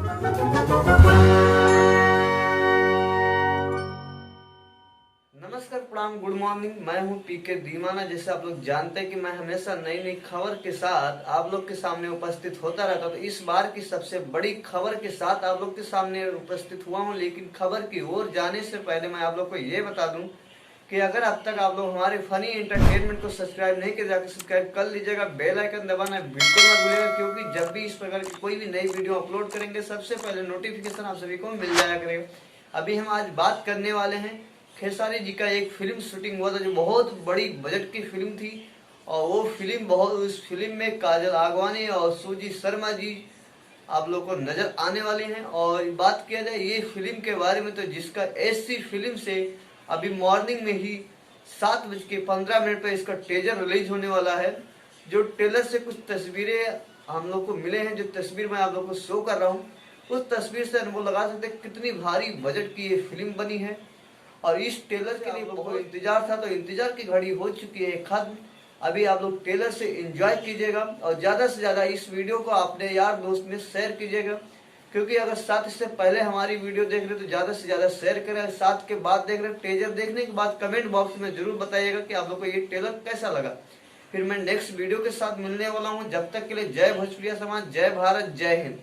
नमस्कार, प्रणाम, good morning. मैं हूं पीके दीवाना। जैसे आप लोग जानते हैं कि मैं हमेशा नई नई खबर के साथ आप लोग के सामने उपस्थित होता रहता हूं। तो इस बार की सबसे बड़ी खबर के साथ आप लोग के सामने उपस्थित हुआ हूं। लेकिन खबर की ओर जाने से पहले मैं आप लोग को ये बता दूं कि अगर अब तक आप लोग हमारे फनी एंटरटेनमेंट को सब्सक्राइब नहीं किया, जाकर सब्सक्राइब कर लीजिएगा। बेल आइकन दबाना बिल्कुल मत भूलिएगा, क्योंकि जब भी इस प्रकार की कोई भी नई वीडियो अपलोड करेंगे सबसे पहले नोटिफिकेशन आप सभी को मिल जाया करेगा। अभी हम आज बात करने वाले हैं खेसारी जी का एक फिल्म शूटिंग हुआ था जो बहुत बड़ी बजट की फिल्म थी। और वो फिल्म उस फिल्म में काजल आगवानी और सूजी शर्मा जी आप लोग को नजर आने वाले हैं। और बात किया जाए ये फिल्म के बारे में, तो जिसका ऐसी फिल्म से अभी मॉर्निंग में ही 7:15 पर इसका टीजर रिलीज होने वाला है। जो ट्रेलर से कुछ तस्वीरें हम लोग को मिले हैं, जो तस्वीर मैं आप लोग को शो कर रहा हूँ, उस तस्वीर से अनुभव लगा सकते हैं कितनी भारी बजट की ये फिल्म बनी है। और इस ट्रेलर के लिए बहुत इंतजार था, तो इंतजार की घड़ी हो चुकी है खत्म। अभी आप लोग ट्रेलर से एंजॉय कीजिएगा और ज्यादा से ज्यादा इस वीडियो को अपने यार दोस्त में शेयर कीजिएगा। क्योंकि अगर साथ इससे पहले हमारी वीडियो देख रहे तो ज्यादा से ज्यादा शेयर करें। साथ के बाद देख रहे ट्रेलर देखने के बाद कमेंट बॉक्स में जरूर बताइएगा कि आप लोग को ये ट्रेलर कैसा लगा। फिर मैं नेक्स्ट वीडियो के साथ मिलने वाला हूँ। जब तक के लिए जय भोजपुरिया समाज, जय भारत, जय हिंद।